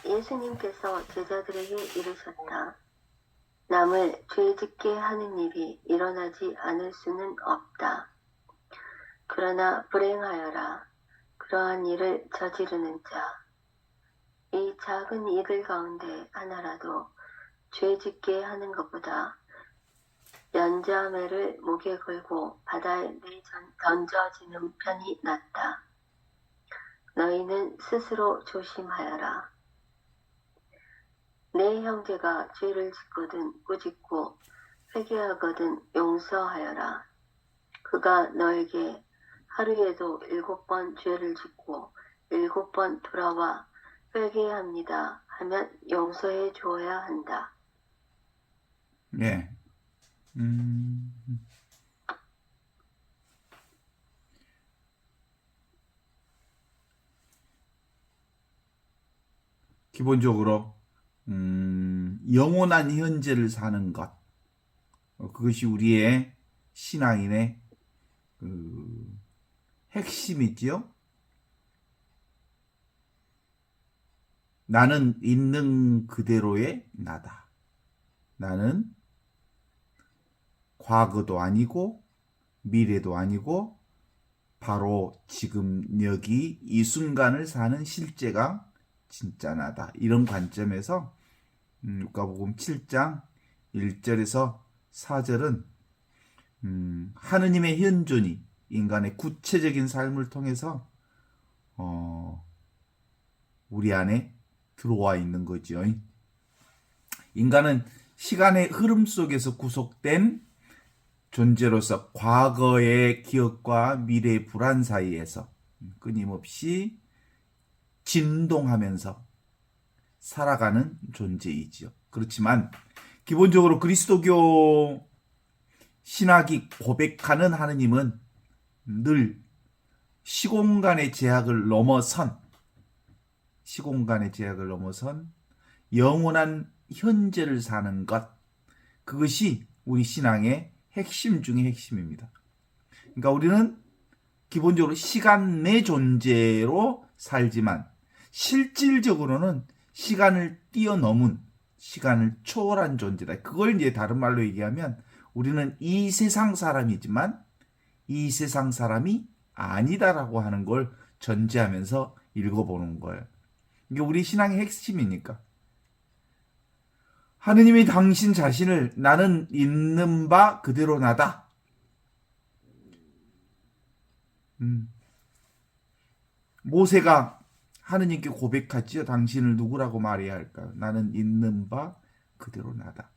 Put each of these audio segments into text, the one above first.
예수님께서 제자들에게 이르셨다. 남을 죄짓게 하는 일이 일어나지 않을 수는 없다. 그러나 불행하여라. 그러한 일을 저지르는 자. 이 작은 이들 가운데 하나라도 죄짓게 하는 것보다 연자매를 목에 걸고 바다에 던져지는 편이 낫다. 너희는 스스로 조심하여라. 내 형제가 죄를 짓거든 꾸짖고 회개하거든 용서하여라. 그가 너에게 하루에도 7번 죄를 짓고 7번 돌아와 회개합니다 하면 용서해 주어야 한다. 예. 기본적으로 영원한 현재를 사는 것, 그것이 우리의 신앙인의 핵심이지요. 나는 있는 그대로의 나다. 나는 과거도 아니고 미래도 아니고 바로 지금 여기 이 순간을 사는 실제가 진짜 나다. 이런 관점에서 루카복음 7장 1절에서 4절은 하느님의 현존이 인간의 구체적인 삶을 통해서 우리 안에 들어와 있는 거죠. 인간은 시간의 흐름 속에서 구속된 존재로서 과거의 기억과 미래의 불안 사이에서 끊임없이 진동하면서 살아가는 존재이지요. 그렇지만 기본적으로 그리스도교 신학이 고백하는 하느님은 늘 시공간의 제약을 넘어선 영원한 현재를 사는 것, 그것이 우리 신앙의 핵심 중의 핵심입니다. 그러니까 우리는 기본적으로 시간 내 존재로 살지만 실질적으로는 시간을 뛰어넘은, 시간을 초월한 존재다. 그걸 이제 다른 말로 얘기하면 우리는 이 세상 사람이지만 이 세상 사람이 아니다라고 하는 걸 전제하면서 읽어보는 거예요. 이게 우리 신앙의 핵심이니까. 하느님이 당신 자신을 나는 있는 바 그대로 나다. 모세가 하느님께 고백하지요. 당신을 누구라고 말해야 할까요? 나는 있는 바 그대로 나다.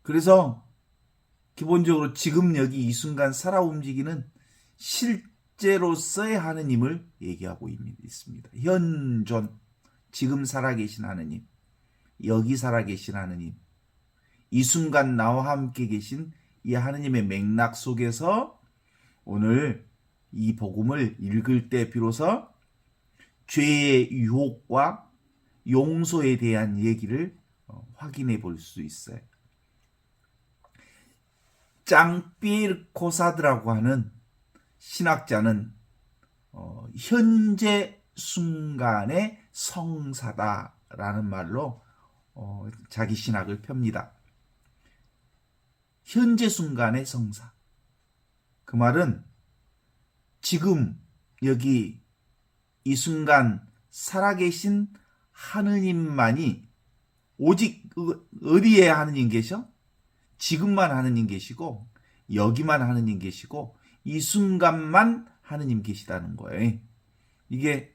그래서 기본적으로 지금 여기 이 순간 살아 움직이는 실제로서의 하느님을 얘기하고 있습니다. 현존, 지금 살아계신 하느님, 여기 살아계신 하느님, 이 순간 나와 함께 계신 이 하느님의 맥락 속에서 오늘 이 복음을 읽을 때 비로소 죄의 유혹과 용서에 대한 얘기를 확인해 볼 수 있어요. 짱삐르 코사드라고 하는 신학자는 현재 순간의 성사다라는 말로 자기 신학을 펴니다. 현재 순간의 성사. 그 말은 지금 여기 이 순간 살아계신 하느님만이 오직 어디에 하느님 계셔? 지금만 하느님 계시고 여기만 하느님 계시고 이 순간만 하느님 계시다는 거예요. 이게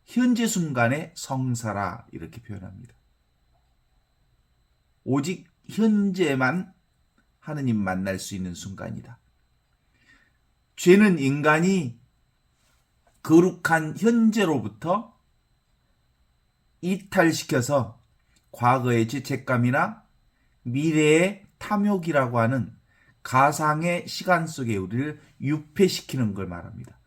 현재 순간의 성사라 이렇게 표현합니다. 오직 현재만 하느님 만날 수 있는 순간이다. 죄는 인간이 거룩한 현재로부터 이탈시켜서 과거의 죄책감이나 미래의 탐욕이라고 하는 가상의 시간 속에 우리를 유폐시키는 걸 말합니다.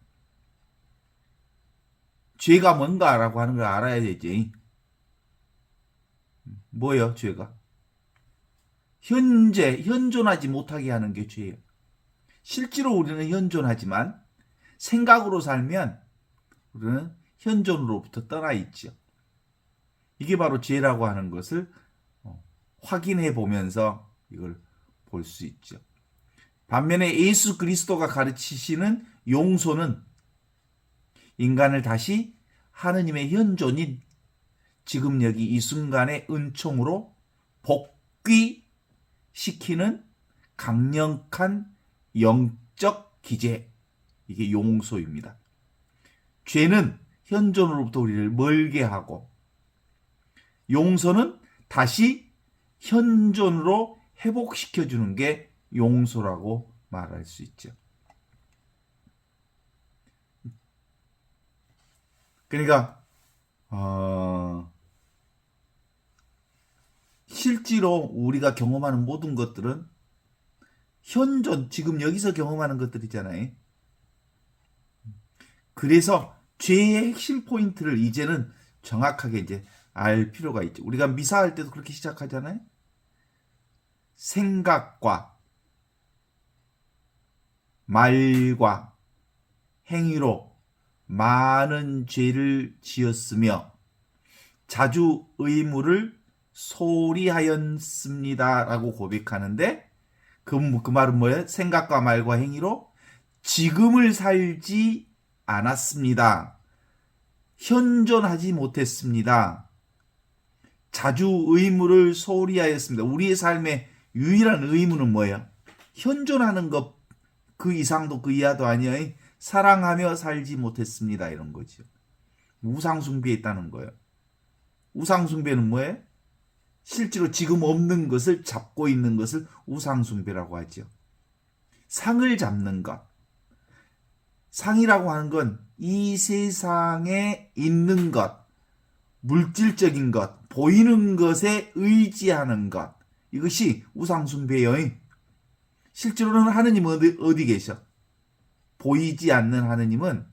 죄가 뭔가라고 하는 걸 알아야 되지. 뭐예요, 죄가? 현존하지 못하게 하는 게 죄예요. 실제로 우리는 현존하지만 생각으로 살면 우리는 현존으로부터 떠나 있죠. 이게 바로 죄라고 하는 것을 확인해 보면서 이걸 볼 수 있죠. 반면에 예수 그리스도가 가르치시는 용서는 인간을 다시 하느님의 현존인 지금 여기 이 순간의 은총으로 복귀시키는 강력한 영적 기제, 이게 용서입니다. 죄는 현존으로부터 우리를 멀게 하고 용서는 다시 현존으로 회복시켜주는 게 용서라고 말할 수 있죠. 그러니까 실제로 우리가 경험하는 모든 것들은 현존, 지금 여기서 경험하는 것들이잖아요. 그래서 죄의 핵심 포인트를 이제는 정확하게 이제 알 필요가 있죠. 우리가 미사할 때도 그렇게 시작하잖아요. 생각과 말과 행위로 많은 죄를 지었으며 자주 의무를 소홀히하였습니다 라고 고백하는데 그 말은 뭐예요? 생각과 말과 행위로 지금을 살지 않았습니다. 현존하지 못했습니다. 자주 의무를 소홀히하였습니다. 우리의 삶의 유일한 의무는 뭐예요? 현존하는 것, 그 이상도 그 이하도 아니에요. 사랑하며 살지 못했습니다. 이런 거죠. 우상숭배에 있다는 거예요. 우상숭배는 뭐예요? 실제로 지금 없는 것을 잡고 있는 것을 우상숭배라고 하죠. 상을 잡는 것. 상이라고 하는 건 이 세상에 있는 것, 물질적인 것, 보이는 것에 의지하는 것. 이것이 우상숭배예요. 실제로는 하느님은 어디 계셔? 보이지 않는 하느님은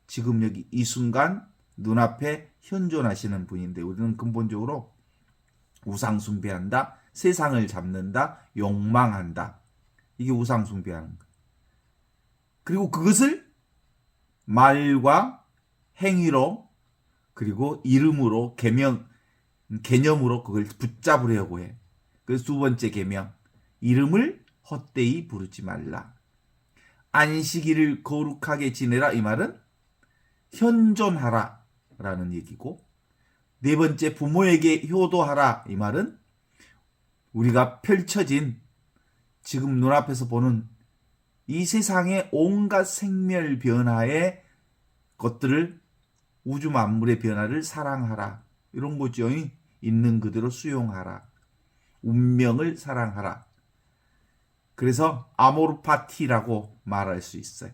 지금 여기 이 순간 눈앞에 현존하시는 분인데 우리는 근본적으로 우상숭배한다, 세상을 잡는다, 욕망한다. 이게 우상숭배하는 거. 그리고 그것을 말과 행위로 그리고 이름으로 개념으로 그걸 붙잡으려고 해. 그래서 두 번째 계명, 이름을 헛되이 부르지 말라. 안식일을 거룩하게 지내라. 이 말은 현존하라 라는 얘기고, 네 번째 부모에게 효도하라. 이 말은 우리가 펼쳐진 지금 눈앞에서 보는 이 세상의 온갖 생멸 변화의 것들을, 우주 만물의 변화를 사랑하라. 이런 거죠. 있는 그대로 수용하라. 운명을 사랑하라. 그래서 아모르파티라고 말할 수 있어요.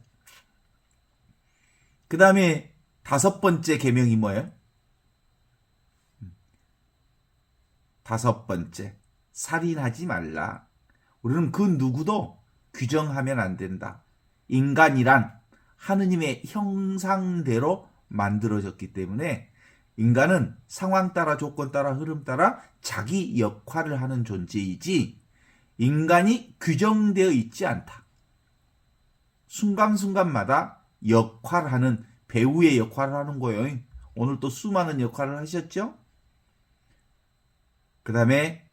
그 다음에 다섯 번째 계명이 뭐예요? 다섯 번째, 살인하지 말라. 우리는 그 누구도 규정하면 안 된다. 인간이란 하느님의 형상대로 만들어졌기 때문에 인간은 상황 따라, 조건 따라, 흐름 따라 자기 역할을 하는 존재이지 인간이 규정되어 있지 않다. 순간순간마다 역할하는, 배우의 역할을 하는 거예요. 오늘 또 수많은 역할을 하셨죠? 그 다음에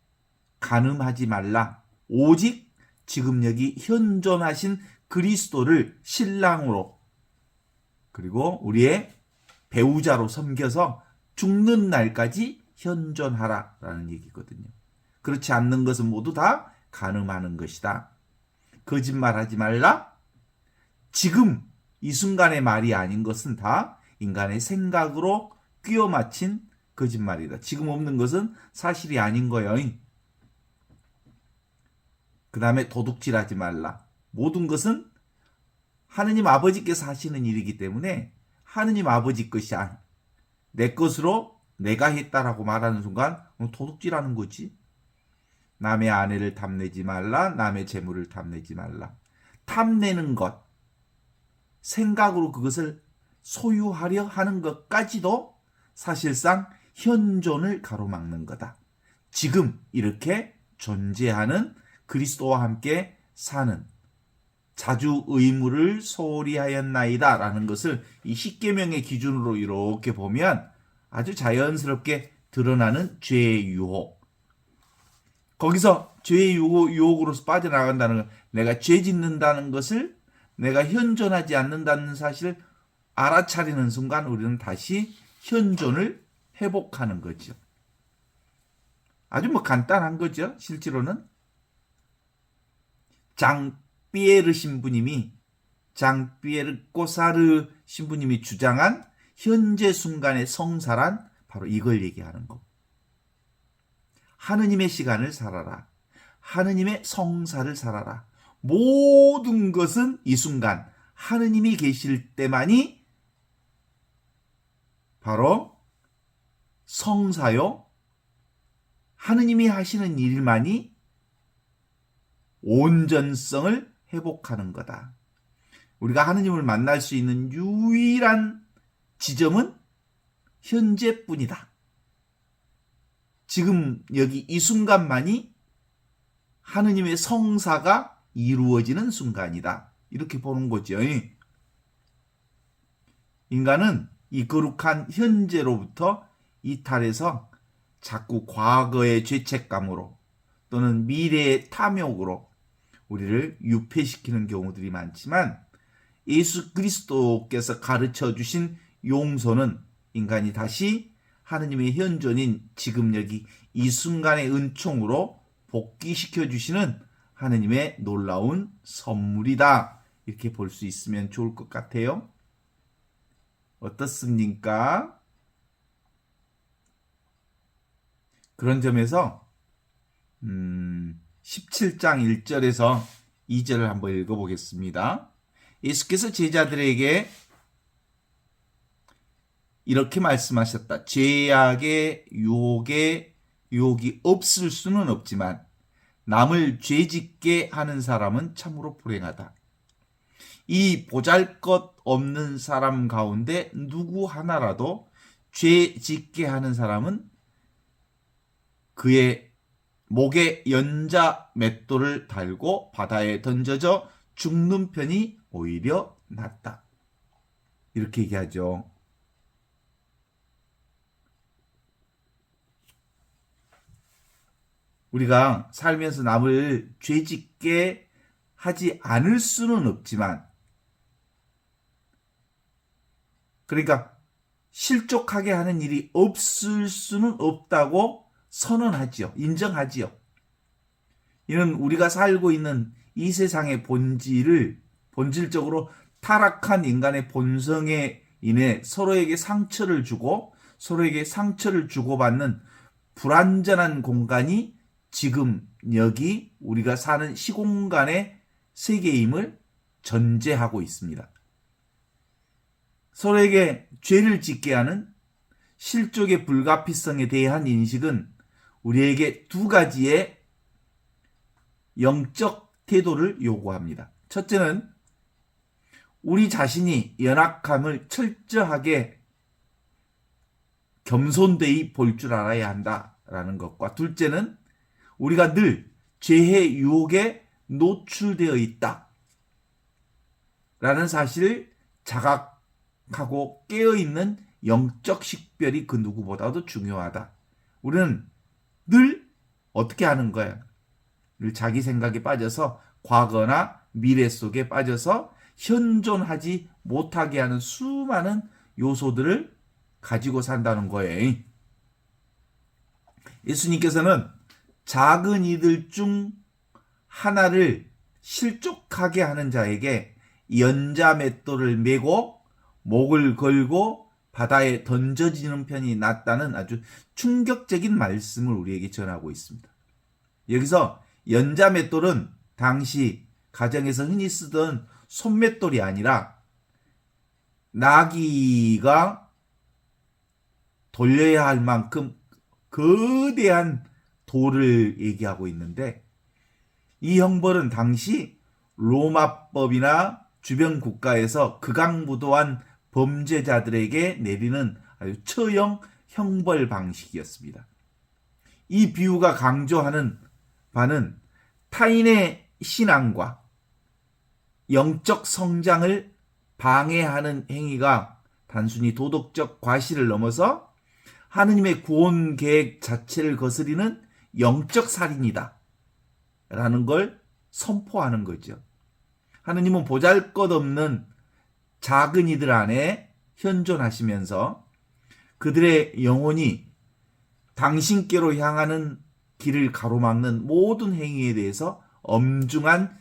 간음하지 말라. 오직 지금 여기 현존하신 그리스도를 신랑으로 그리고 우리의 배우자로 섬겨서 죽는 날까지 현존하라 라는 얘기거든요. 그렇지 않는 것은 모두 다 간음하는 것이다. 거짓말하지 말라. 지금 이 순간의 말이 아닌 것은 다 인간의 생각으로 끼워 맞힌 거짓말이다. 지금 없는 것은 사실이 아닌 거예요. 그 다음에 도둑질하지 말라. 모든 것은 하느님 아버지께서 하시는 일이기 때문에 하느님 아버지 것이 내 것으로 내가 했다라고 말하는 순간 도둑질하는 거지. 남의 아내를 탐내지 말라. 남의 재물을 탐내지 말라. 탐내는 것, 생각으로 그것을 소유하려 하는 것까지도 사실상 현존을 가로막는 거다. 지금 이렇게 존재하는 그리스도와 함께 사는 자주 의무를 소홀히 하였나이다 라는 것을 이 십계명의 기준으로 이렇게 보면 아주 자연스럽게 드러나는 죄의 유혹. 거기서 죄의 유혹으로서 빠져나간다는 건 내가 죄 짓는다는 것을 내가 현존하지 않는다는 사실을 알아차리는 순간 우리는 다시 현존을 회복하는 거죠. 아주 간단한 거죠. 실제로는 장피에르 꼬사르 신부님이 주장한 현재 순간의 성사란 바로 이걸 얘기하는 거. 하느님의 시간을 살아라. 하느님의 성사를 살아라. 모든 것은 이 순간 하느님이 계실 때만이 바로 성사요. 하느님이 하시는 일만이 온전성을 회복하는 거다. 우리가 하느님을 만날 수 있는 유일한 지점은 현재뿐이다. 지금 여기 이 순간만이 하느님의 성사가 이루어지는 순간이다. 이렇게 보는 거죠. 인간은 이 거룩한 현재로부터 이탈해서 자꾸 과거의 죄책감으로 또는 미래의 탐욕으로 우리를 유폐시키는 경우들이 많지만 예수 그리스도께서 가르쳐 주신 용서는 인간이 다시 하느님의 현존인 지금 여기 이 순간의 은총으로 복귀시켜 주시는 하느님의 놀라운 선물이다. 이렇게 볼 수 있으면 좋을 것 같아요. 어떻습니까? 그런 점에서 17장 1절에서 2절을 한번 읽어보겠습니다. 예수께서 제자들에게 이렇게 말씀하셨다. 죄악의 유혹이 없을 수는 없지만 남을 죄짓게 하는 사람은 참으로 불행하다. 이 보잘것없는 사람 가운데 누구 하나라도 죄짓게 하는 사람은 그의 목에 연자 맷돌을 달고 바다에 던져져 죽는 편이 오히려 낫다. 이렇게 얘기하죠. 우리가 살면서 남을 죄짓게 하지 않을 수는 없지만, 그러니까 실족하게 하는 일이 없을 수는 없다고 선언하지요. 인정하지요. 이는 우리가 살고 있는 이 세상의 본질적으로 타락한 인간의 본성에 인해 서로에게 상처를 주고받는 불완전한 공간이 지금 여기 우리가 사는 시공간의 세계임을 전제하고 있습니다. 서로에게 죄를 짓게 하는 실족의 불가피성에 대한 인식은 우리에게 두 가지의 영적 태도를 요구합니다. 첫째는 우리 자신이 연약함을 철저하게 겸손되이 볼 줄 알아야 한다라는 것과, 둘째는 우리가 늘 죄의 유혹에 노출되어 있다라는 사실을 자각하고 깨어있는 영적 식별이 그 누구보다도 중요하다. 우리는 늘 어떻게 하는 거야? 늘 자기 생각에 빠져서 과거나 미래 속에 빠져서 현존하지 못하게 하는 수많은 요소들을 가지고 산다는 거예요. 예수님께서는 작은 이들 중 하나를 실족하게 하는 자에게 연자 맷돌을 메고 목을 걸고 바다에 던져지는 편이 낫다는 아주 충격적인 말씀을 우리에게 전하고 있습니다. 여기서 연자 맷돌은 당시 가정에서 흔히 쓰던 손맷돌이 아니라 나귀가 돌려야 할 만큼 거대한 돌을 얘기하고 있는데, 이 형벌은 당시 로마법이나 주변 국가에서 극악무도한 범죄자들에게 내리는 아주 처형 형벌 방식이었습니다. 이 비유가 강조하는 바는 타인의 신앙과 영적 성장을 방해하는 행위가 단순히 도덕적 과실을 넘어서 하느님의 구원 계획 자체를 거스리는 영적 살인이다 라는 걸 선포하는 거죠. 하느님은 보잘것없는 작은 이들 안에 현존하시면서 그들의 영혼이 당신께로 향하는 길을 가로막는 모든 행위에 대해서 엄중한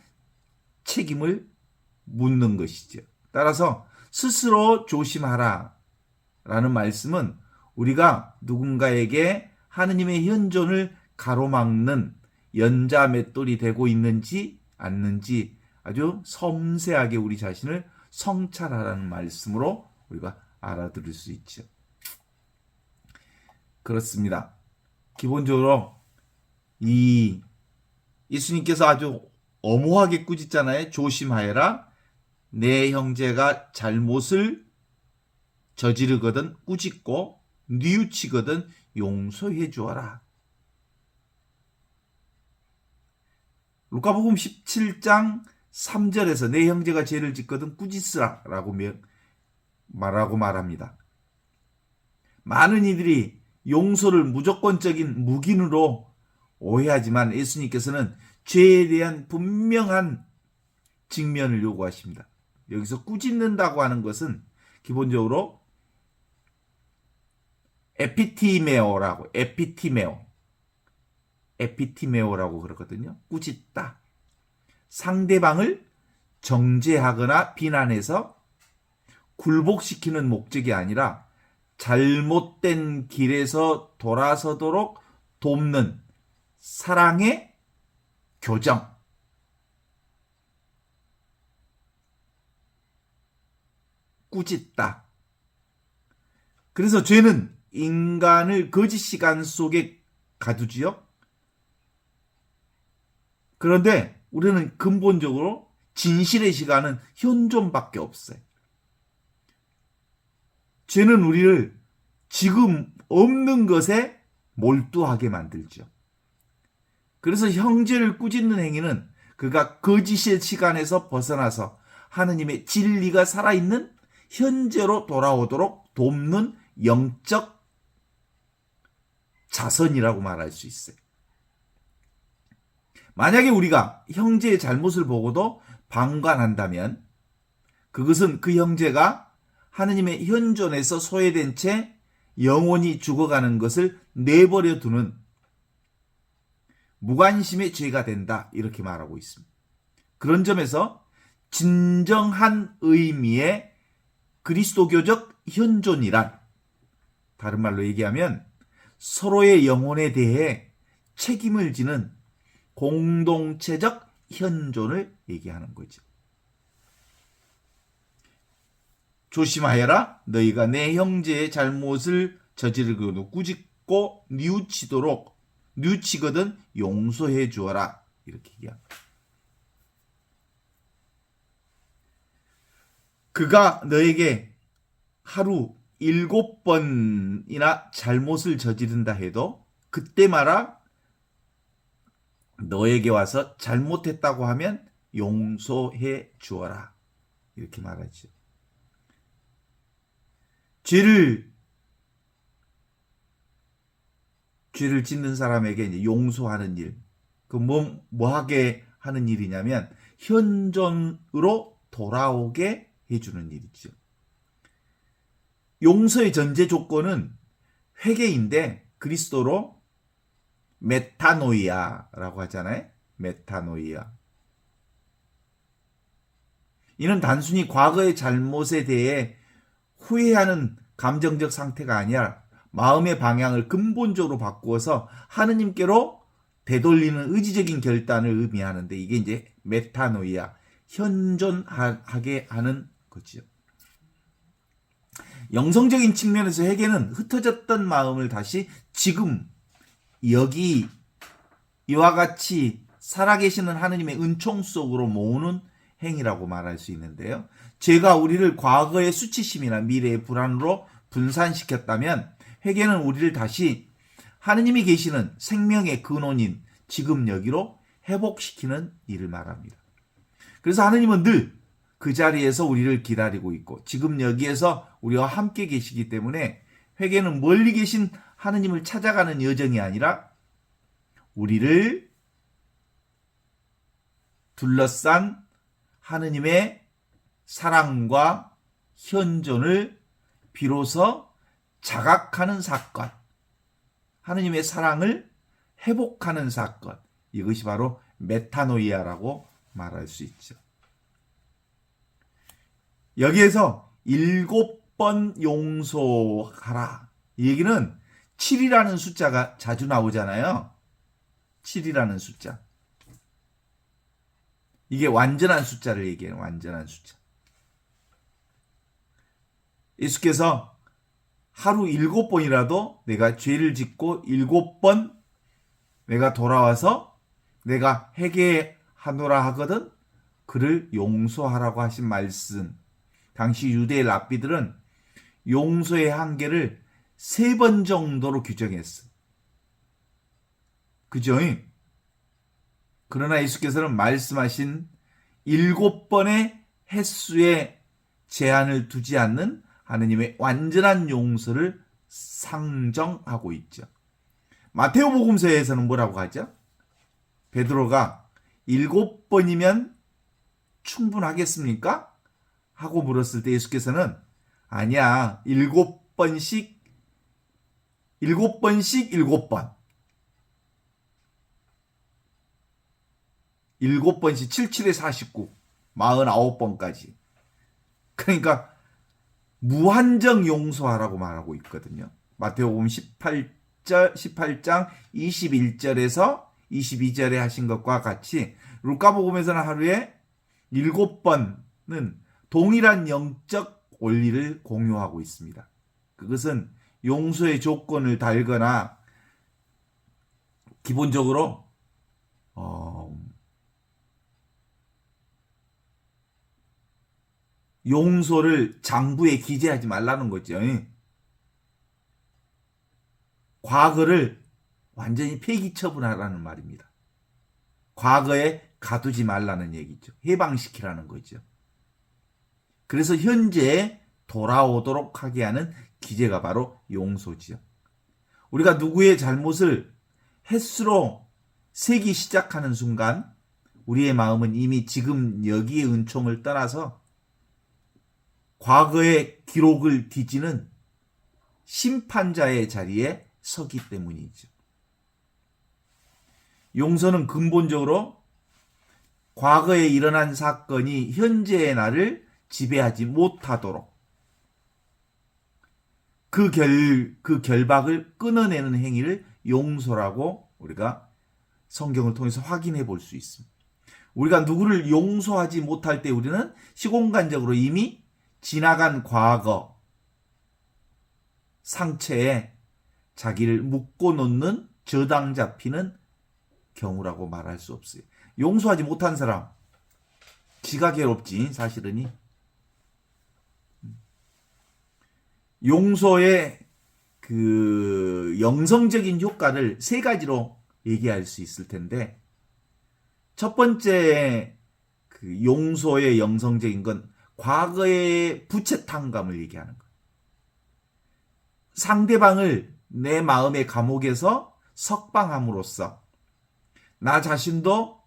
책임을 묻는 것이죠. 따라서 스스로 조심하라 라는 말씀은 우리가 누군가에게 하느님의 현존을 가로막는 연자맷돌이 되고 있는지 않는지 아주 섬세하게 우리 자신을 성찰하라는 말씀으로 우리가 알아들을 수 있죠. 그렇습니다. 기본적으로 이 예수님께서 아주 엄오하게 꾸짖잖아요. 조심하여라. 내 형제가 잘못을 저지르거든 꾸짖고 뉘우치거든 용서해 주어라. 루카복음 17장 3절에서 내 형제가 죄를 짓거든 꾸짖으라 라고 말합니다. 많은 이들이 용서를 무조건적인 묵인으로 오해하지만 예수님께서는 죄에 대한 분명한 직면을 요구하십니다. 여기서 꾸짖는다고 하는 것은 기본적으로 에피티메오라고 그러거든요. 꾸짖다. 상대방을 정죄하거나 비난해서 굴복시키는 목적이 아니라 잘못된 길에서 돌아서도록 돕는 사랑의 교정. 꾸짖다. 그래서 죄는 인간을 거짓 시간 속에 가두지요. 그런데 우리는 근본적으로 진실의 시간은 현존밖에 없어요. 죄는 우리를 지금 없는 것에 몰두하게 만들죠. 그래서 형제를 꾸짖는 행위는 그가 거짓의 시간에서 벗어나서 하느님의 진리가 살아있는 현재로 돌아오도록 돕는 영적 자선이라고 말할 수 있어요. 만약에 우리가 형제의 잘못을 보고도 방관한다면 그것은 그 형제가 하느님의 현존에서 소외된 채 영원히 죽어가는 것을 내버려 두는 무관심의 죄가 된다 이렇게 말하고 있습니다. 그런 점에서 진정한 의미의 그리스도교적 현존이란 다른 말로 얘기하면 서로의 영혼에 대해 책임을 지는 공동체적 현존을 얘기하는 거죠. 조심하여라. 너희가 내 형제의 잘못을 저지르거든 꾸짖고 뉘우치거든 용서해 주어라. 이렇게 얘기합니다. 그가 너에게 하루 7번이나 잘못을 저지른다 해도 그때마다 너에게 와서 잘못했다고 하면 용서해 주어라. 이렇게 말하죠. 죄를 짓는 사람에게 이제 용서하는 일. 그 뭐 하게 하는 일이냐면 현존으로 돌아오게 해주는 일이죠. 용서의 전제 조건은 회개인데 그리스도로 메타노이아라고 하잖아요. 메타노이아. 이는 단순히 과거의 잘못에 대해 후회하는 감정적 상태가 아니라 마음의 방향을 근본적으로 바꾸어서 하느님께로 되돌리는 의지적인 결단을 의미하는데 이게 이제 메타노이아, 현존하게 하는 거지요. 영성적인 측면에서 회개는 흩어졌던 마음을 다시 지금 여기 이와 같이 살아계시는 하느님의 은총 속으로 모으는 행위라고 말할 수 있는데요. 죄가 우리를 과거의 수치심이나 미래의 불안으로 분산시켰다면 회개는 우리를 다시 하느님이 계시는 생명의 근원인 지금 여기로 회복시키는 일을 말합니다. 그래서 하느님은 늘 그 자리에서 우리를 기다리고 있고 지금 여기에서 우리와 함께 계시기 때문에 회개는 멀리 계신 하느님을 찾아가는 여정이 아니라 우리를 둘러싼 하느님의 사랑과 현존을 비로소 자각하는 사건, 하느님의 사랑을 회복하는 사건, 이것이 바로 메타노이아라고 말할 수 있죠. 여기에서 7번 용서하라. 이 얘기는 7이라는 숫자가 자주 나오잖아요. 7이라는 숫자. 이게 완전한 숫자를 얘기해요. 완전한 숫자. 예수께서 하루 7번이라도 내가 죄를 짓고 7번 내가 돌아와서 내가 회개하노라 하거든 그를 용서하라고 하신 말씀. 당시 유대 랍비들은 용서의 한계를 3번 정도로 규정했어. 그죠? 그러나 예수께서는 말씀하신 7번의 횟수에 제한을 두지 않는 하느님의 완전한 용서를 상정하고 있죠. 마테오복음서에서는 뭐라고 하죠? 베드로가 7번이면 충분하겠습니까? 하고 물었을 때 예수께서는 아니야. 7번씩 7번 7번씩 77에 49 49번까지 그러니까 무한정 용서하라고 말하고 있거든요. 마태복음 18장 21절에서 22절에 하신 것과 같이 루카복음에서는 하루에 7번은 동일한 영적 원리를 공유하고 있습니다. 그것은 용서의 조건을 달거나 기본적으로 용서를 장부에 기재하지 말라는 거죠. 과거를 완전히 폐기 처분하라는 말입니다. 과거에 가두지 말라는 얘기죠. 해방시키라는 거죠. 그래서 현재에 돌아오도록 하게 하는 기제가 바로 용서지요. 우리가 누구의 잘못을 횟수로 세기 시작하는 순간 우리의 마음은 이미 지금 여기의 은총을 떠나서 과거의 기록을 뒤지는 심판자의 자리에 서기 때문이죠. 용서는 근본적으로 과거에 일어난 사건이 현재의 나를 지배하지 못하도록 그 결박을 끊어내는 행위를 용서라고 우리가 성경을 통해서 확인해 볼 수 있습니다. 우리가 누구를 용서하지 못할 때 우리는 시공간적으로 이미 지나간 과거 상처에 자기를 묶어놓는 저당 잡히는 경우라고 말할 수 없어요. 용서하지 못한 사람 지가 괴롭지 사실은이. 용서의 그 영성적인 효과를 3가지로 얘기할 수 있을 텐데 첫 번째 그 용서의 영성적인 건 과거의 부채탕감을 얘기하는 거예요. 상대방을 내 마음의 감옥에서 석방함으로써 나 자신도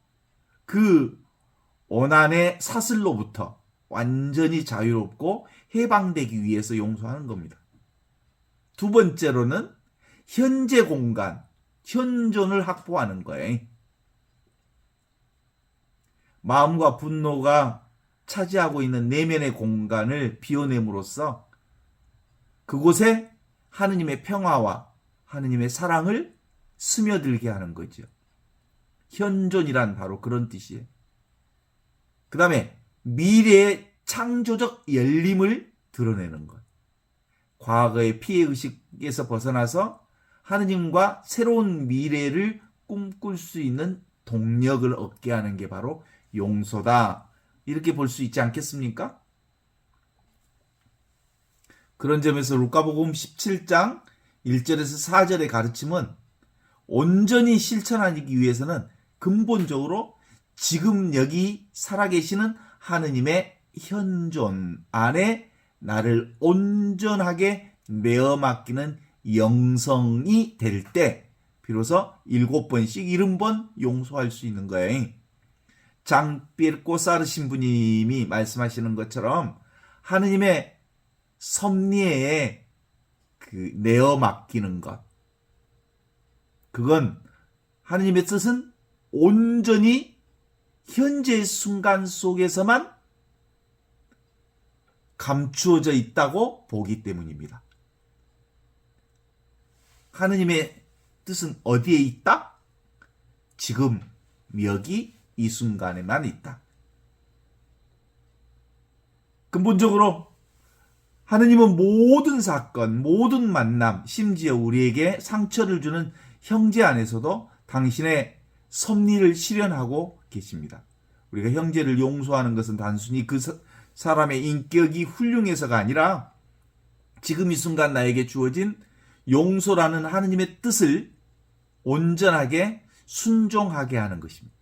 그 원한의 사슬로부터 완전히 자유롭고 해방되기 위해서 용서하는 겁니다. 두 번째로는 현재 공간, 현존을 확보하는 거예요. 마음과 분노가 차지하고 있는 내면의 공간을 비워냄으로써 그곳에 하느님의 평화와 하느님의 사랑을 스며들게 하는 거죠. 현존이란 바로 그런 뜻이에요. 그 다음에 미래의 창조적 열림을 드러내는 것. 과거의 피해의식에서 벗어나서 하느님과 새로운 미래를 꿈꿀 수 있는 동력을 얻게 하는 게 바로 용서다. 이렇게 볼 수 있지 않겠습니까? 그런 점에서 루카복음 17장 1절에서 4절의 가르침은 온전히 실천하기 위해서는 근본적으로 지금 여기 살아계시는 하느님의 현존 안에 나를 온전하게 메어 맡기는 영성이 될 때 비로소 7번씩 70번 용서할 수 있는 거예요. 장피에르 사르신부님이 말씀하시는 것처럼 하느님의 섭리에 내어 맡기는 것, 그건 하느님의 뜻은 온전히 현재의 순간 속에서만 감추어져 있다고 보기 때문입니다. 하느님의 뜻은 어디에 있다? 지금 여기 이 순간에만 있다. 근본적으로 하느님은 모든 사건, 모든 만남, 심지어 우리에게 상처를 주는 형제 안에서도 당신의 섭리를 실현하고 계십니다. 우리가 형제를 용서하는 것은 단순히 그 사람의 인격이 훌륭해서가 아니라 지금 이 순간 나에게 주어진 용서라는 하느님의 뜻을 온전하게 순종하게 하는 것입니다.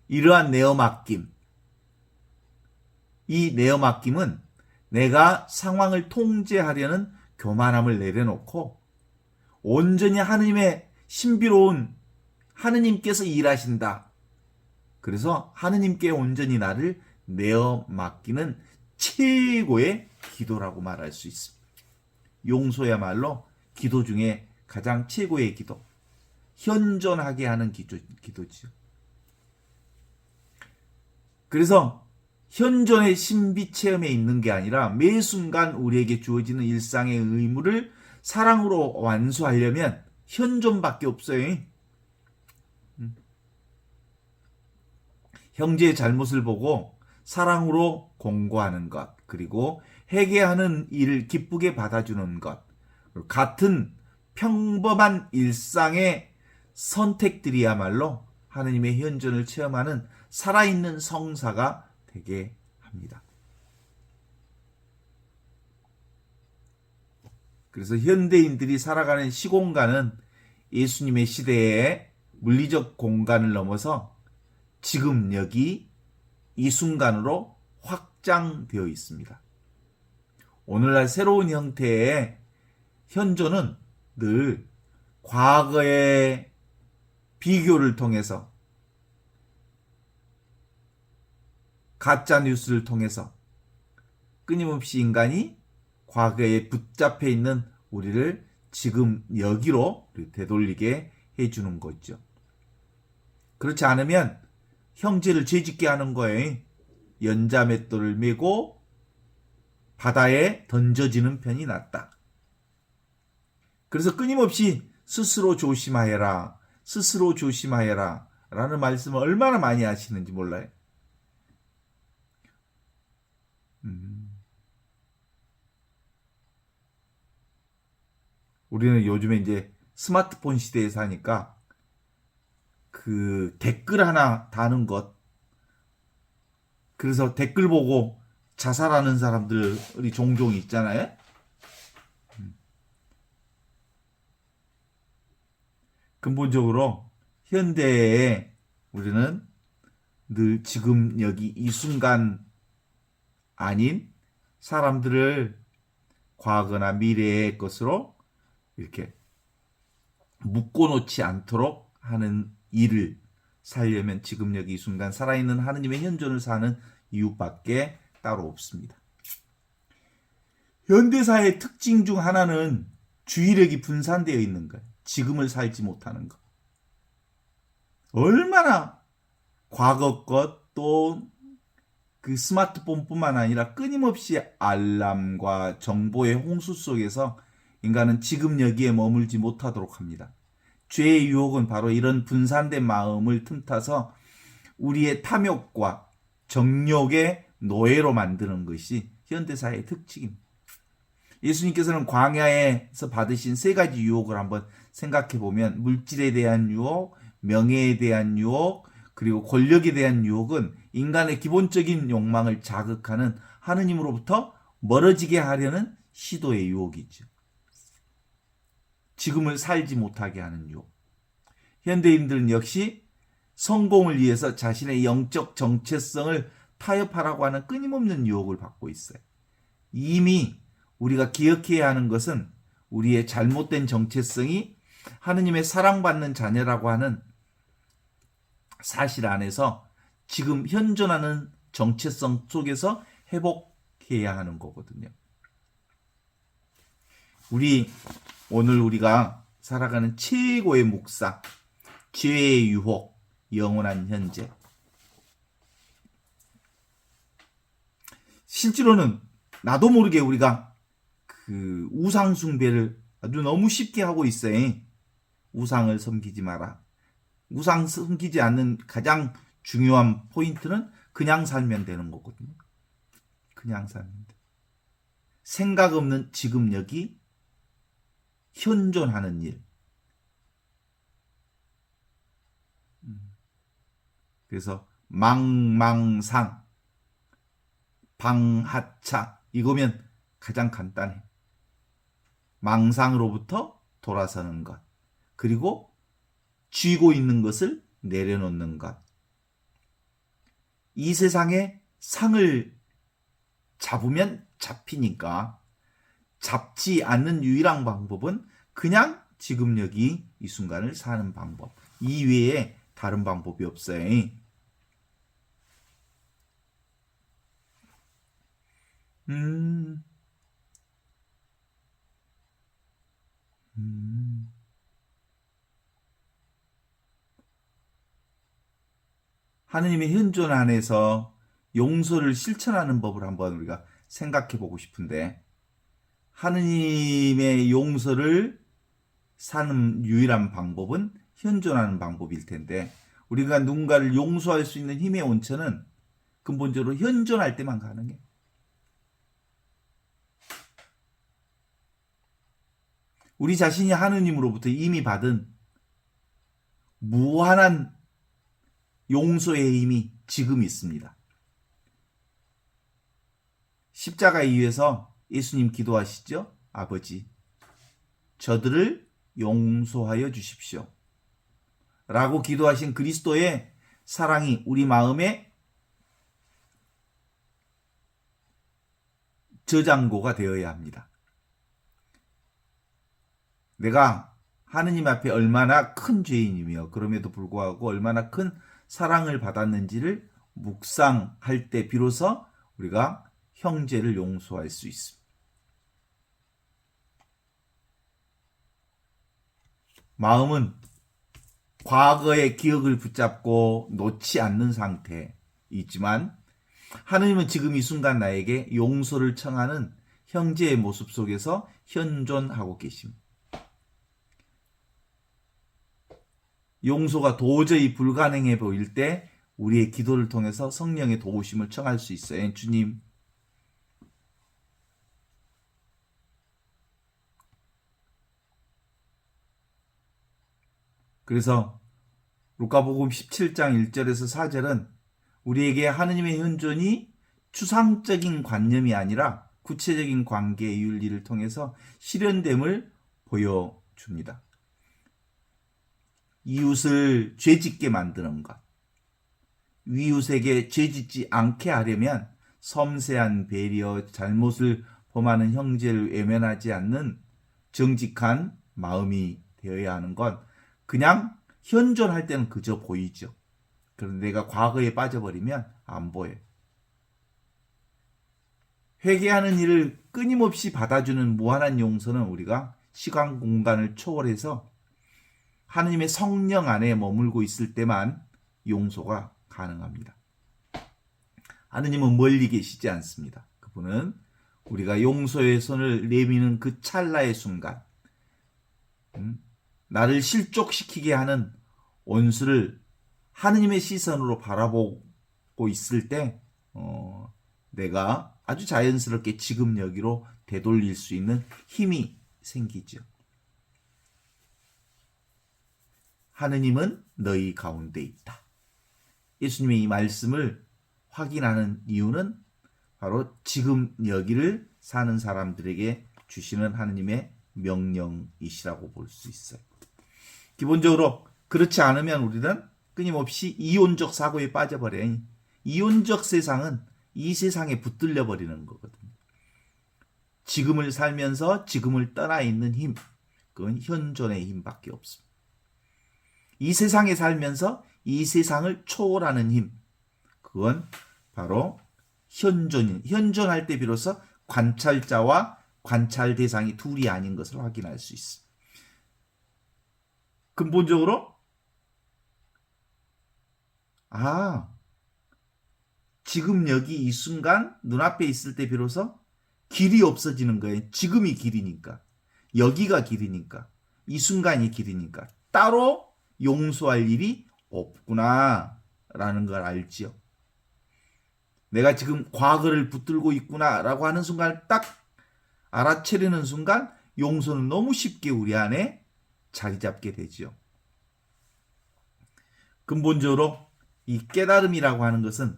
이러한 내어맡김, 이 내어맡김은 내가 상황을 통제하려는 교만함을 내려놓고 온전히 하느님의 신비로운 하느님께서 일하신다. 그래서 하느님께 온전히 나를 내어 맡기는 최고의 기도라고 말할 수 있습니다. 용서야말로 기도 중에 가장 최고의 기도, 현존하게 하는 기도지요. 그래서 현존의 신비 체험에 있는 게 아니라 매 순간 우리에게 주어지는 일상의 의무를 사랑으로 완수하려면 현존밖에 없어요. 형제의 잘못을 보고 사랑으로 공고하는 것, 그리고 회개하는 일을 기쁘게 받아주는 것, 같은 평범한 일상의 선택들이야말로 하느님의 현존을 체험하는 살아있는 성사가 되게 합니다. 그래서 현대인들이 살아가는 시공간은 예수님의 시대의 물리적 공간을 넘어서 지금 여기 이 순간으로 확장되어 있습니다. 오늘날 새로운 형태의 현존은 늘 과거의 비교를 통해서, 가짜 뉴스를 통해서 끊임없이 인간이 과거에 붙잡혀 있는 우리를 지금 여기로 되돌리게 해주는 거죠. 그렇지 않으면 형제를 죄짓게 하는 거예요. 연자맷돌을 메고 바다에 던져지는 편이 낫다. 그래서 끊임없이 스스로 조심하여라, 스스로 조심하여라 라는 말씀을 얼마나 많이 하시는지 몰라요. 우리는 요즘에 이제 스마트폰 시대에 사니까 그 댓글 하나 다는 것, 그래서 댓글 보고 자살하는 사람들이 종종 있잖아요. 근본적으로 현대에 우리는 늘 지금 여기 이 순간 아닌 사람들을 과거나 미래의 것으로 이렇게 묶어놓지 않도록 하는 일을 살려면 지금 여기 이 순간 살아있는 하느님의 현존을 사는 이유밖에 따로 없습니다. 현대사의 특징 중 하나는 주의력이 분산되어 있는 거예요. 지금을 살지 못하는 것. 얼마나 과거 것, 또 그 스마트폰뿐만 아니라 끊임없이 알람과 정보의 홍수 속에서 인간은 지금 여기에 머물지 못하도록 합니다. 죄의 유혹은 바로 이런 분산된 마음을 틈타서 우리의 탐욕과 정욕의 노예로 만드는 것이 현대사의 특징입니다. 예수님께서는 광야에서 받으신 3가지 유혹을 한번 생각해 보면, 물질에 대한 유혹, 명예에 대한 유혹, 그리고 권력에 대한 유혹은 인간의 기본적인 욕망을 자극하는 하느님으로부터 멀어지게 하려는 시도의 유혹이죠. 지금을 살지 못하게 하는 유혹. 현대인들은 역시 성공을 위해서 자신의 영적 정체성을 타협하라고 하는 끊임없는 유혹을 받고 있어요. 이미 우리가 기억해야 하는 것은 우리의 잘못된 정체성이 하느님의 사랑받는 자녀라고 하는 사실 안에서 지금 현존하는 정체성 속에서 회복해야 하는 거거든요. 오늘 우리가 살아가는 최고의 묵상, 죄의 유혹, 영원한 현재. 실제로는 나도 모르게 우리가 그 우상 숭배를 아주 너무 쉽게 하고 있어요. 우상을 섬기지 마라. 우상 섬기지 않는 가장 중요한 포인트는 그냥 살면 되는 거거든요. 그냥 살면 돼. 생각 없는 지금 여기 현존하는 일. 그래서 망망상, 방하차 이거면 가장 간단해. 망상으로부터 돌아서는 것. 그리고 쥐고 있는 것을 내려놓는 것. 이 세상에 상을 잡으면 잡히니까 잡지 않는 유일한 방법은 그냥 지금 여기 이 순간을 사는 방법. 이외에 다른 방법이 없어요. 하느님의 현존 안에서 용서를 실천하는 법을 한번 우리가 생각해 보고 싶은데, 하느님의 용서를 사는 유일한 방법은 현존하는 방법일 텐데, 우리가 누군가를 용서할 수 있는 힘의 원천은 근본적으로 현존할 때만 가능해. 우리 자신이 하느님으로부터 이미 받은 무한한 용서의 힘이 지금 있습니다. 십자가 이유에서 예수님 기도하시죠? 아버지, 저들을 용서하여 주십시오. 라고 기도하신 그리스도의 사랑이 우리 마음에 저장고가 되어야 합니다. 내가 하느님 앞에 얼마나 큰 죄인이며 그럼에도 불구하고 얼마나 큰 사랑을 받았는지를 묵상할 때 비로소 우리가 형제를 용서할 수 있습니다. 마음은 과거의 기억을 붙잡고 놓지 않는 상태이지만 하느님은 지금 이 순간 나에게 용서를 청하는 형제의 모습 속에서 현존하고 계십니다. 용서가 도저히 불가능해 보일 때 우리의 기도를 통해서 성령의 도우심을 청할 수 있어요. 주님, 그래서 루카복음 17장 1절에서 4절은 우리에게 하느님의 현존이 추상적인 관념이 아니라 구체적인 관계의 윤리를 통해서 실현됨을 보여줍니다. 이웃을 죄짓게 만드는 것, 이웃에게 죄짓지 않게 하려면 섬세한 배려, 잘못을 범하는 형제를 외면하지 않는 정직한 마음이 되어야 하는 건 그냥 현존할 때는 그저 보이죠. 그런데 내가 과거에 빠져버리면 안 보여요. 회개하는 일을 끊임없이 받아주는 무한한 용서는 우리가 시간 공간을 초월해서 하느님의 성령 안에 머물고 있을 때만 용서가 가능합니다. 하느님은 멀리 계시지 않습니다. 그분은 우리가 용서의 손을 내미는 그 찰나의 순간, 나를 실족시키게 하는 원수를 하느님의 시선으로 바라보고 있을 때 내가 아주 자연스럽게 지금 여기로 되돌릴 수 있는 힘이 생기죠. 하느님은 너희 가운데 있다. 예수님의 이 말씀을 확인하는 이유는 바로 지금 여기를 사는 사람들에게 주시는 하느님의 명령이시라고 볼 수 있어요. 기본적으로 그렇지 않으면 우리는 끊임없이 이혼적 사고에 빠져버려. 이혼적 세상은 이 세상에 붙들려 버리는 거거든요. 지금을 살면서 지금을 떠나 있는 힘, 그건 현존의 힘밖에 없습니다. 이 세상에 살면서 이 세상을 초월하는 힘, 그건 바로 현존할 때 비로소 관찰자와 관찰 대상이 둘이 아닌 것을 확인할 수 있어. 근본적으로 지금 여기 이 순간 눈앞에 있을 때 비로소 길이 없어지는 거예요. 지금이 길이니까. 여기가 길이니까. 이 순간이 길이니까. 따로 용서할 일이 없구나 라는 걸 알지요. 내가 지금 과거를 붙들고 있구나 라고 하는 순간을 딱 알아채려는 순간 용서는 너무 쉽게 우리 안에 자리 잡게 되지요. 근본적으로 이 깨달음이라고 하는 것은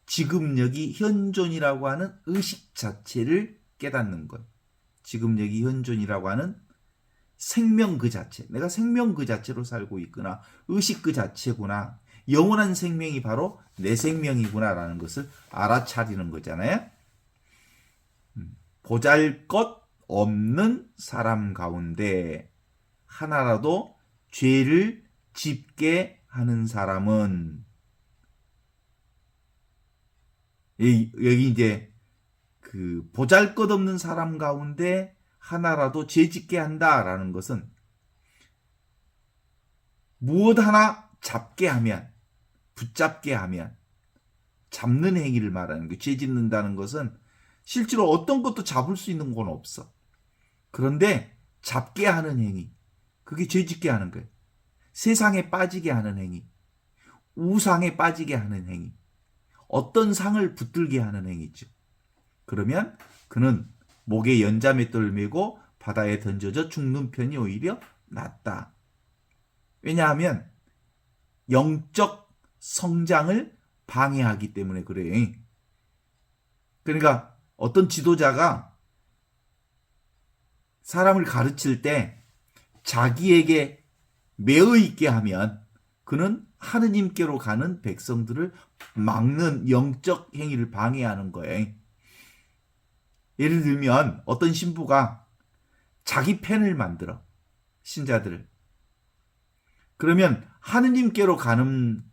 지금 여기 현존이라고 하는 의식 자체를 깨닫는 것. 지금 여기 현존이라고 하는 생명 그 자체. 내가 생명 그 자체로 살고 있구나. 의식 그 자체구나. 영원한 생명이 바로 내 생명이구나라는 것을 알아차리는 거잖아요. 보잘것 없는 사람 가운데 하나라도 죄를 짓게 하는 사람은 여기 이제 그 보잘것없는 사람 가운데 하나라도 죄 짓게 한다라는 것은 무엇 하나 잡게 하면, 붙잡게 하면, 잡는 행위를 말하는 거예요. 죄 짓는다는 것은 실제로 어떤 것도 잡을 수 있는 건 없어. 그런데 잡게 하는 행위, 그게 죄 짓게 하는 거예요. 세상에 빠지게 하는 행위, 우상에 빠지게 하는 행위, 어떤 상을 붙들게 하는 행위죠. 그러면 그는 목에 연자맷돌을 메고 바다에 던져져 죽는 편이 오히려 낫다. 왜냐하면 영적 성장을 방해하기 때문에 그래요. 그러니까 어떤 지도자가 사람을 가르칠 때 자기에게 매어 있게 하면 그는 하느님께로 가는 백성들을 막는 영적 행위를 방해하는 거예요. 예를 들면 어떤 신부가 자기 팬을 만들어, 신자들을. 그러면 하느님께로 가는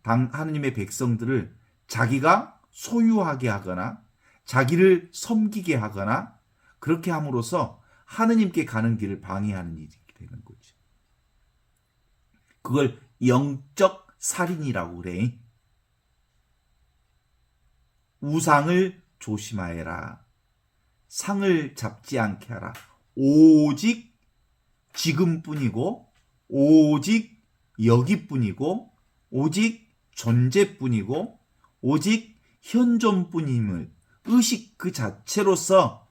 하느님의 백성들을 자기가 소유하게 하거나 자기를 섬기게 하거나 그렇게 함으로써 하느님께 가는 길을 방해하는 일이 되는 거죠. 그걸 영적 살인이라고 그래. 우상을 조심하여라. 상을 잡지 않게 하라. 오직 지금뿐이고 오직 여기뿐이고 오직 존재뿐이고 오직 현존뿐임을 의식 그 자체로서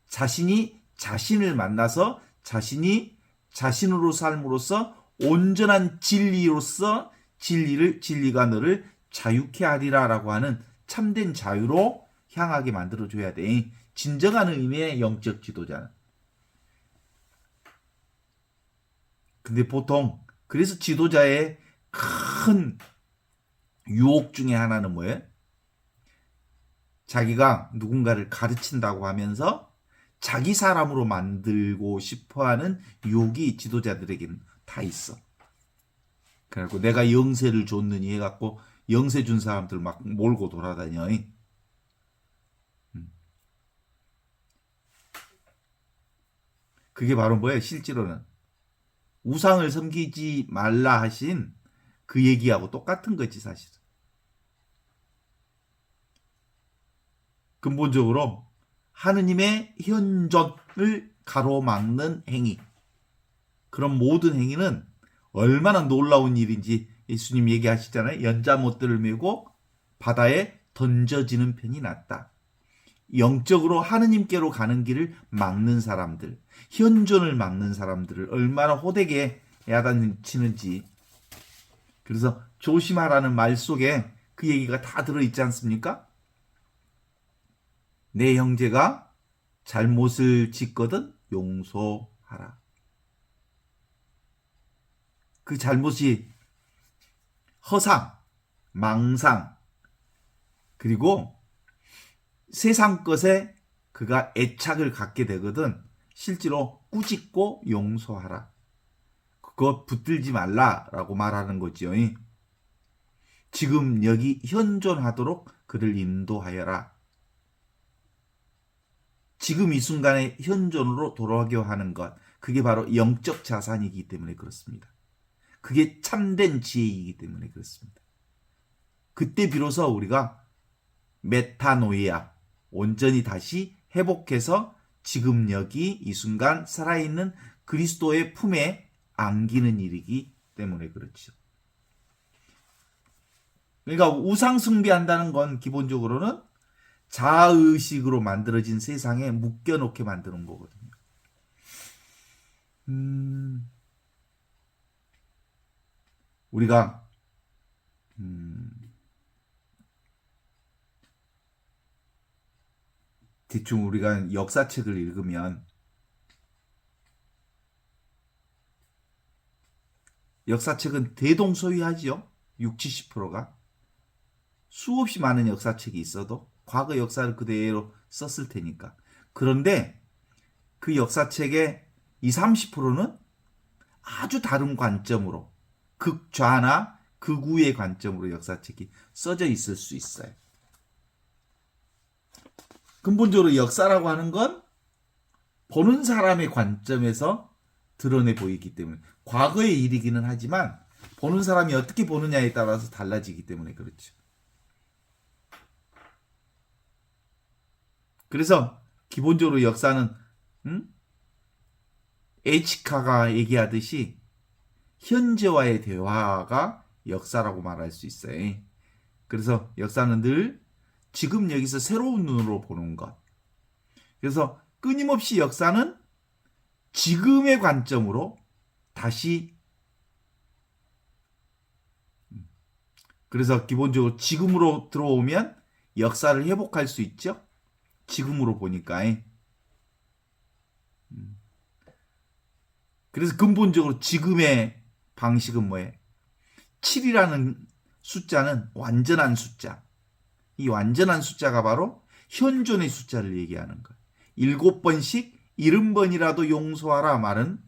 자신이 자신을 만나서 자신이 자신으로 삶으로써 온전한 진리로서 진리가 너를 자유케 하리라라고 하는 참된 자유로 향하게 만들어줘야 돼. 진정한 의미의 영적 지도자는. 근데 보통 그래서 지도자의 큰 유혹 중에 하나는 뭐예요? 자기가 누군가를 가르친다고 하면서 자기 사람으로 만들고 싶어하는 유혹이 지도자들에게는 다 있어. 그래갖고 내가 영세를 줬느니 해갖고 영세 준 사람들 막 몰고 돌아다녀. 그게 바로 뭐예요? 실제로는 우상을 섬기지 말라 하신 그 얘기하고 똑같은 거지 사실은. 근본적으로 하느님의 현존을 가로막는 행위, 그런 모든 행위는 얼마나 놀라운 일인지 예수님 얘기하시잖아요. 연자못들을 메고 바다에 던져지는 편이 낫다. 영적으로 하느님께로 가는 길을 막는 사람들, 현존을 막는 사람들을 얼마나 호되게 야단치는지. 그래서 조심하라는 말 속에 그 얘기가 다 들어있지 않습니까? 내 형제가 잘못을 짓거든 용서하라. 그 잘못이 허상, 망상, 그리고 세상 것에 그가 애착을 갖게 되거든 실제로 꾸짖고 용서하라. 그거 붙들지 말라라고 말하는 거죠. 지금 여기 현존하도록 그를 인도하여라. 지금 이 순간에 현존으로 돌아가게 하는 것, 그게 바로 영적 자산이기 때문에 그렇습니다. 그게 참된 지혜이기 때문에 그렇습니다. 그때 비로소 우리가 메타노이아, 온전히 다시 회복해서 지금 여기 이 순간 살아있는 그리스도의 품에 안기는 일이기 때문에 그렇죠. 그러니까 우상 숭배한다는 건 기본적으로는 자아의식으로 만들어진 세상에 묶여놓게 만드는 거거든요. 우리가 대충 우리가 역사책을 읽으면 역사책은 대동소이하지요. 60, 70%가. 수없이 많은 역사책이 있어도 과거 역사를 그대로 썼을 테니까. 그런데 그 역사책의 20, 30%는 아주 다른 관점으로 극좌나 극우의 관점으로 역사책이 써져 있을 수 있어요. 근본적으로 역사라고 하는 건 보는 사람의 관점에서 드러내 보이기 때문에 과거의 일이기는 하지만 보는 사람이 어떻게 보느냐에 따라서 달라지기 때문에 그렇죠. 그래서 기본적으로 역사는 에이치카가 얘기하듯이 현재와의 대화가 역사라고 말할 수 있어요. 그래서 역사는 늘 지금 여기서 새로운 눈으로 보는 것. 그래서 끊임없이 역사는 지금의 관점으로 다시 그래서 기본적으로 지금으로 들어오면 역사를 회복할 수 있죠. 지금으로 보니까. 그래서 근본적으로 지금의 방식은 뭐예요? 7이라는 숫자는 완전한 숫자. 이 완전한 숫자가 바로 현존의 숫자를 얘기하는 거예요. 7번씩 70번이라도 용서하라 말은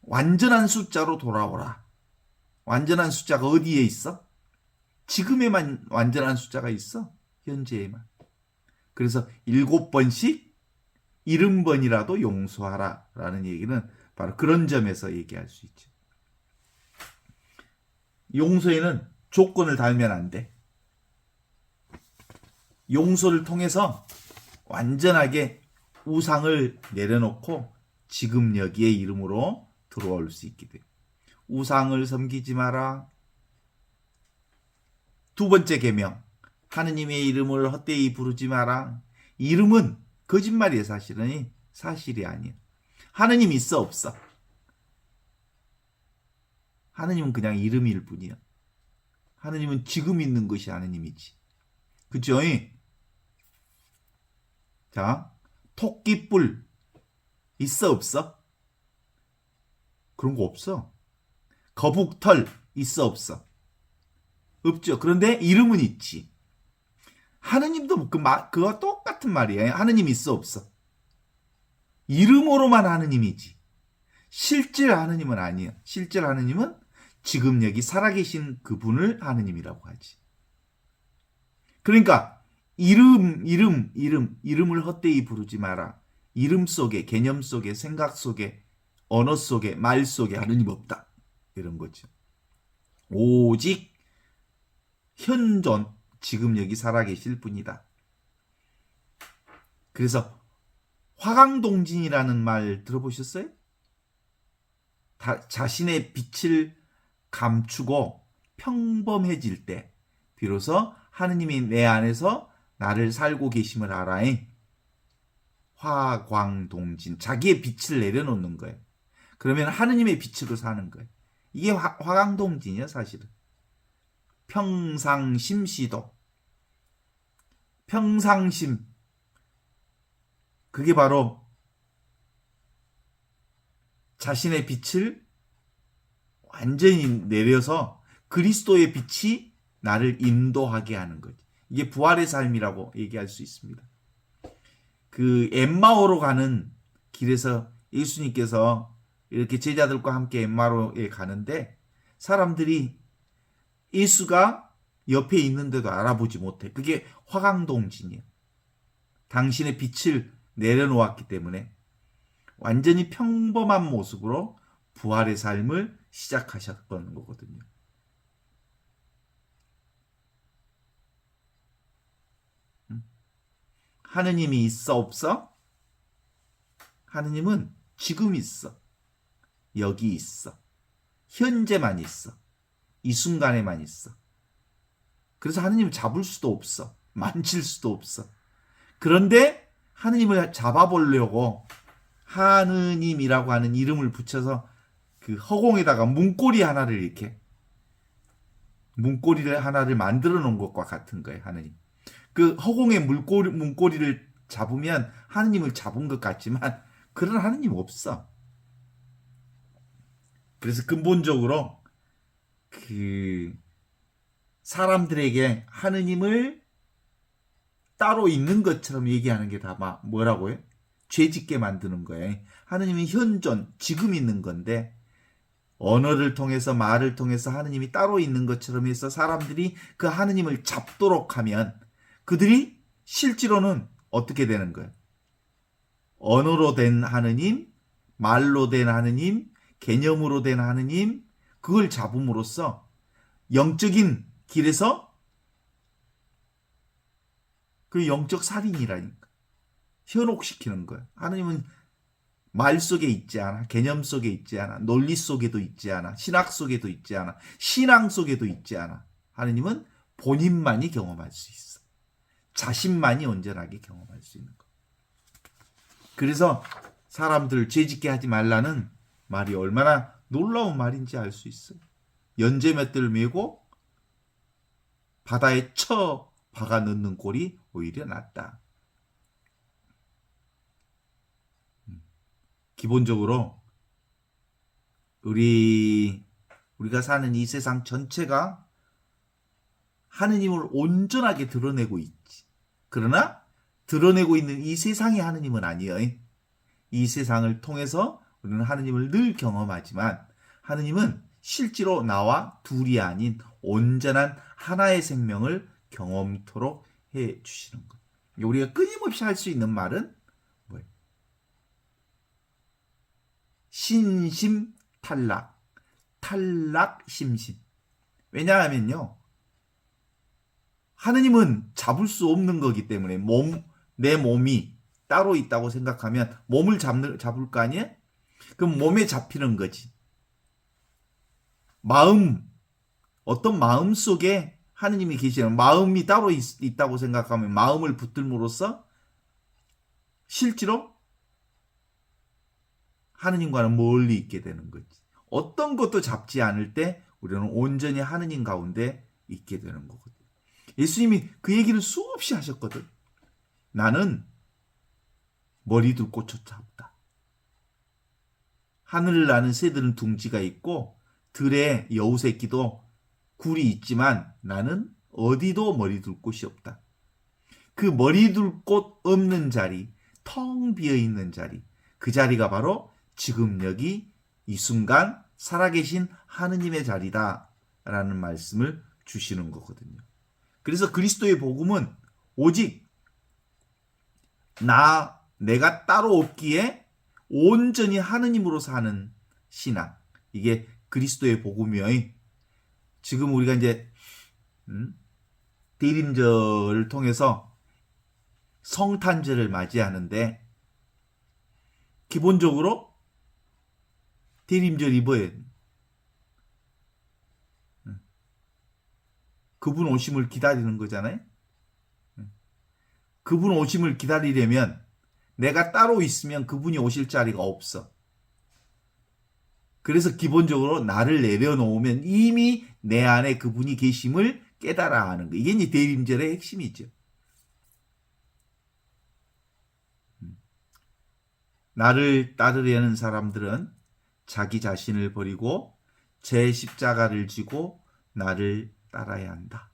완전한 숫자로 돌아오라. 완전한 숫자가 어디에 있어? 지금에만 완전한 숫자가 있어. 현재에만. 그래서 7번씩 70번이라도 용서하라 라는 얘기는 바로 그런 점에서 얘기할 수 있죠. 용서에는 조건을 달면 안 돼. 용서를 통해서 완전하게 우상을 내려놓고 지금 여기에 이름으로 들어올 수 있게 돼. 우상을 섬기지 마라. 두 번째 계명, 하느님의 이름을 헛되이 부르지 마라. 이름은 거짓말이에요. 사실은 사실이 아니에요. 하느님 있어 없어? 하느님은 그냥 이름일 뿐이야. 하느님은 지금 있는 것이 하느님이지. 그죠? 자, 토끼뿔 있어 없어? 그런 거 없어. 거북털 있어 없어? 없죠. 그런데 이름은 있지. 하느님도 그와 똑같은 말이에요. 하느님 있어 없어? 이름으로만 하느님이지. 실질 하느님은 아니에요. 실질 하느님은 지금 여기 살아계신 그분을 하느님이라고 하지. 그러니까 이름을 헛되이 부르지 마라. 이름 속에, 개념 속에, 생각 속에, 언어 속에, 말 속에 하느님 없다. 이런 거죠. 오직 현존, 지금 여기 살아계실 분이다. 그래서 화강동진이라는 말 들어보셨어요? 자신의 빛을 감추고 평범해질 때 비로소 하느님이 내 안에서 나를 살고 계심을 알아잉. 화광동진, 자기의 빛을 내려놓는 거예요. 그러면 하느님의 빛으로 사는 거예요. 이게 화광동진이야 사실은. 평상심시도, 평상심, 그게 바로 자신의 빛을 완전히 내려서 그리스도의 빛이 나를 인도하게 하는 거지. 이게 부활의 삶이라고 얘기할 수 있습니다. 그 엠마오로 가는 길에서 예수님께서 이렇게 제자들과 함께 엠마오에 가는데 사람들이 예수가 옆에 있는데도 알아보지 못해. 그게 화강동진이에요. 당신의 빛을 내려놓았기 때문에 완전히 평범한 모습으로 부활의 삶을 시작하셨던 거거든요. 하느님이 있어 없어? 하느님은 지금 있어. 여기 있어. 현재만 있어. 이 순간에만 있어. 그래서 하느님을 잡을 수도 없어. 만질 수도 없어. 그런데 하느님을 잡아보려고 하느님이라고 하는 이름을 붙여서 그 허공에다가 문고리 하나를 이렇게 문고리를 하나를 만들어 놓은 것과 같은 거예요. 하느님. 그 허공에 문고리를 잡으면 하느님을 잡은 것 같지만 그런 하느님 없어. 그래서 근본적으로 그 사람들에게 하느님을 따로 있는 것처럼 얘기하는 게 다 뭐라고요? 죄짓게 만드는 거예요. 하느님이 현존, 지금 있는 건데 언어를 통해서 말을 통해서 하느님이 따로 있는 것처럼 해서 사람들이 그 하느님을 잡도록 하면 그들이 실제로는 어떻게 되는 거예요? 언어로 된 하느님, 말로 된 하느님, 개념으로 된 하느님, 그걸 잡음으로써 영적인 길에서 그 영적 살인이라니까. 현혹시키는 거예요. 하느님은 말 속에 있지 않아. 개념 속에 있지 않아. 논리 속에도 있지 않아. 신학 속에도 있지 않아. 신앙 속에도 있지 않아. 하느님은 본인만이 경험할 수 있어. 자신만이 온전하게 경험할 수 있는 거. 그래서 사람들 죄짓게 하지 말라는 말이 얼마나 놀라운 말인지 알 수 있어요. 연제맷들 메고 바다에 쳐 박아 넣는 꼴이 오히려 낫다. 기본적으로 우리가 사는 이 세상 전체가 하느님을 온전하게 드러내고 있지. 그러나 드러내고 있는 이 세상의 하느님은 아니에요. 이 세상을 통해서 우리는 하느님을 늘 경험하지만 하느님은 실제로 나와 둘이 아닌 온전한 하나의 생명을 경험토록 해 주시는 것. 우리가 끊임없이 할 수 있는 말은 뭐예요? 신심탈락, 탈락심심. 왜냐하면요, 하느님은 잡을 수 없는 거기 때문에 내 몸이 따로 있다고 생각하면 몸을 잡을 거 아니에요? 그럼 몸에 잡히는 거지. 어떤 마음 속에 하느님이 계시는 마음이 따로 있다고 생각하면 마음을 붙들므로써 실제로 하느님과는 멀리 있게 되는 거지. 어떤 것도 잡지 않을 때 우리는 온전히 하느님 가운데 있게 되는 거거든. 예수님이 그 얘기를 수없이 하셨거든. 나는 머리둘 꽃조차 없다. 하늘을 나는 새들은 둥지가 있고 들에 여우새끼도 굴이 있지만 나는 어디도 머리둘 곳이 없다. 그 머리둘 곳 없는 자리, 텅 비어있는 자리, 그 자리가 바로 지금 여기 이 순간 살아계신 하느님의 자리다 라는 말씀을 주시는 거거든요. 그래서 그리스도의 복음은 오직 내가 따로 없기에 온전히 하느님으로 사는 신앙. 이게 그리스도의 복음이요. 지금 우리가 이제 대림절을 통해서 성탄절을 맞이하는데 기본적으로 대림절이 뭐예요? 그분 오심을 기다리는 거잖아요. 그분 오심을 기다리려면 내가 따로 있으면 그분이 오실 자리가 없어. 그래서 기본적으로 나를 내려놓으면 이미 내 안에 그분이 계심을 깨달아 하는 거. 이게 이제 대림절의 핵심이죠. 나를 따르려는 사람들은 자기 자신을 버리고 제 십자가를 지고 나를 따라야 한다.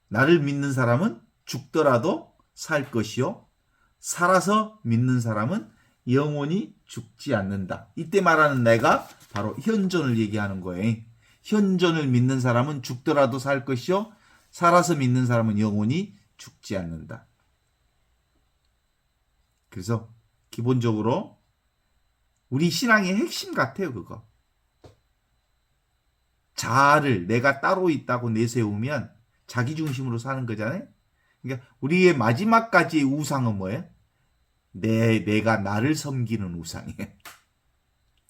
나를 믿는 사람은 죽더라도 살 것이요 살아서 믿는 사람은 영원히 죽지 않는다. 이때 말하는 내가 바로 현존을 얘기하는 거예요. 현존을 믿는 사람은 죽더라도 살 것이요 살아서 믿는 사람은 영원히 죽지 않는다. 그래서 기본적으로 우리 신앙의 핵심 같아요, 그거. 자아를 내가 따로 있다고 내세우면 자기 중심으로 사는 거잖아요. 그러니까 우리의 마지막까지의 우상은 뭐예요? 내가 나를 섬기는 우상이에요.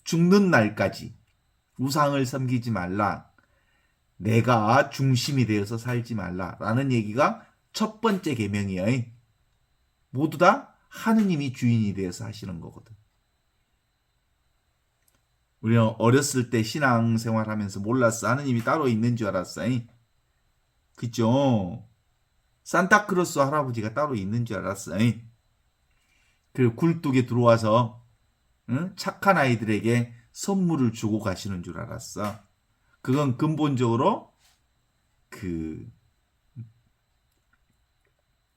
죽는 날까지 우상을 섬기지 말라. 내가 중심이 되어서 살지 말라라는 얘기가 첫 번째 계명이에요. 모두 다 하느님이 주인이 되어서 하시는 거거든. 우리는 어렸을 때 신앙생활하면서 몰랐어. 하느님이 따로 있는 줄 알았어. 그죠? 산타크로스 할아버지가 따로 있는 줄 알았어. 그 굴뚝에 들어와서 착한 아이들에게 선물을 주고 가시는 줄 알았어. 그건 근본적으로 그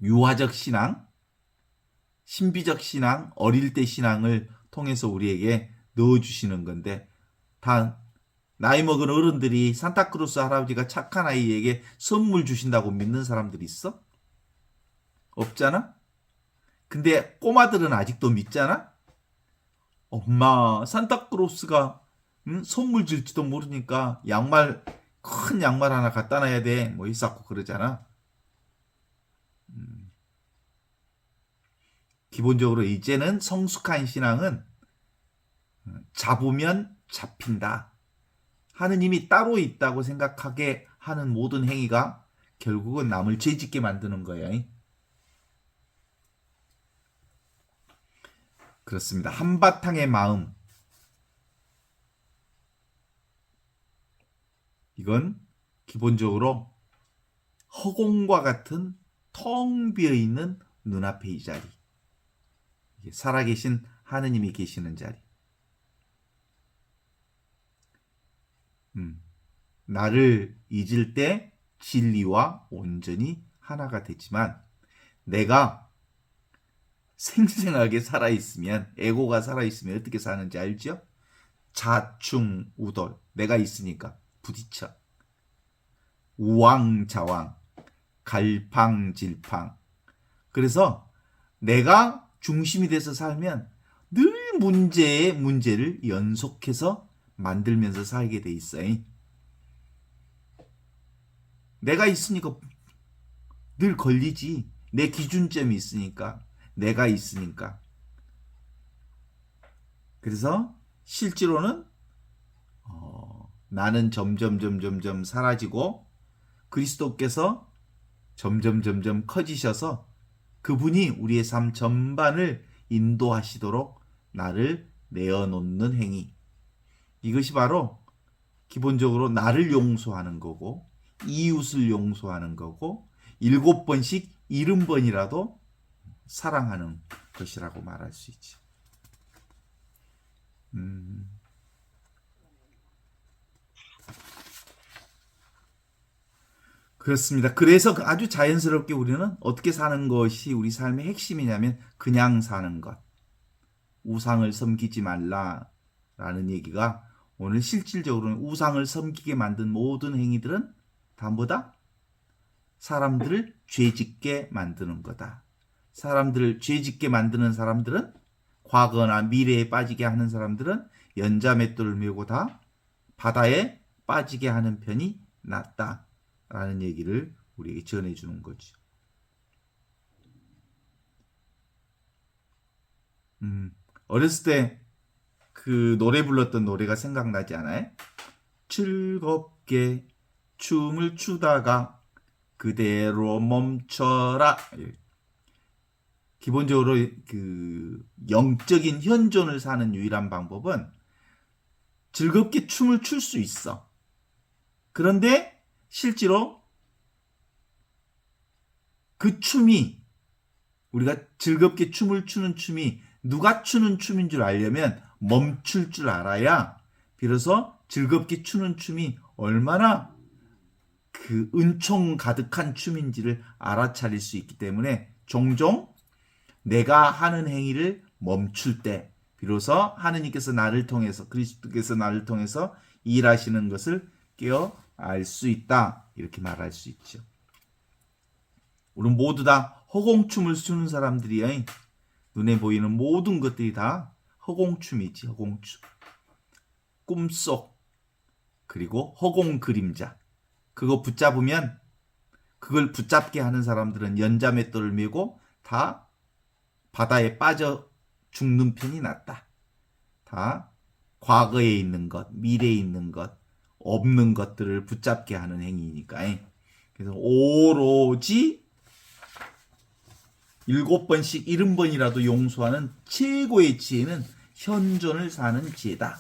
유아적 신앙, 신비적 신앙, 어릴 때 신앙을 통해서 우리에게 넣어주시는 건데, 다 나이 먹은 어른들이 산타크로스 할아버지가 착한 아이에게 선물 주신다고 믿는 사람들이 있어? 없잖아? 근데 꼬마들은 아직도 믿잖아? 엄마, 산타크로스가 선물 줄지도 모르니까 큰 양말 하나 갖다 놔야 돼. 뭐 있었고 그러잖아. 기본적으로 이제는 성숙한 신앙은 잡으면 잡힌다. 하느님이 따로 있다고 생각하게 하는 모든 행위가 결국은 남을 죄짓게 만드는 거예요. 그렇습니다. 한바탕의 마음. 이건 기본적으로 허공과 같은 텅 비어있는 눈앞의 이 자리. 살아계신 하느님이 계시는 자리. 나를 잊을 때 진리와 온전히 하나가 되지만 내가 생생하게 살아있으면, 에고가 살아있으면 어떻게 사는지 알죠? 자충우돌. 내가 있으니까 부딪혀. 우왕좌왕. 갈팡질팡. 그래서 내가 중심이 돼서 살면 늘 문제에 문제를 연속해서 만들면서 살게 돼 있어요. 내가 있으니까 늘 걸리지. 내 기준점이 있으니까. 내가 있으니까. 그래서 실제로는 나는 점점 사라지고 그리스도께서 점점 커지셔서 그분이 우리의 삶 전반을 인도하시도록 나를 내어놓는 행위. 이것이 바로 기본적으로 나를 용서하는 거고 이웃을 용서하는 거고 7번씩 70번이라도 사랑하는 것이라고 말할 수 있지. 그렇습니다. 그래서 아주 자연스럽게 우리는 어떻게 사는 것이 우리 삶의 핵심이냐면 그냥 사는 것. 우상을 섬기지 말라라는 얘기가 오늘 실질적으로는 우상을 섬기게 만든 모든 행위들은 다 뭐다? 사람들을 죄짓게 만드는 거다. 사람들을 죄짓게 만드는 사람들은 과거나 미래에 빠지게 하는 사람들은 연자맷돌을 메고 다 바다에 빠지게 하는 편이 낫다라는 얘기를 우리에게 전해주는 거죠. 어렸을 때 그 노래 불렀던 노래가 생각나지 않아요? 즐겁게 춤을 추다가 그대로 멈춰라. 기본적으로 그 영적인 현존을 사는 유일한 방법은 즐겁게 춤을 출 수 있어. 그런데 실제로 그 춤이 우리가 즐겁게 춤을 추는 춤이 누가 추는 춤인 줄 알려면 멈출 줄 알아야 비로소 즐겁게 추는 춤이 얼마나 그 은총 가득한 춤인지를 알아차릴 수 있기 때문에 종종 내가 하는 행위를 멈출 때 비로소 하느님께서 나를 통해서 그리스도께서 나를 통해서 일하시는 것을 깨어 알 수 있다. 이렇게 말할 수 있죠. 우리 모두 다 허공춤을 추는 사람들이야. 눈에 보이는 모든 것들이 다 허공춤이지. 허공춤. 꿈속 그리고 허공 그림자. 그거 붙잡으면 그걸 붙잡게 하는 사람들은 연자맷돌을 메고 다 바다에 빠져 죽는 편이 낫다. 다 과거에 있는 것, 미래에 있는 것, 없는 것들을 붙잡게 하는 행위니까. 그래서 오로지 7번씩 70번이라도 용서하는 최고의 지혜는 현존을 사는 지혜다.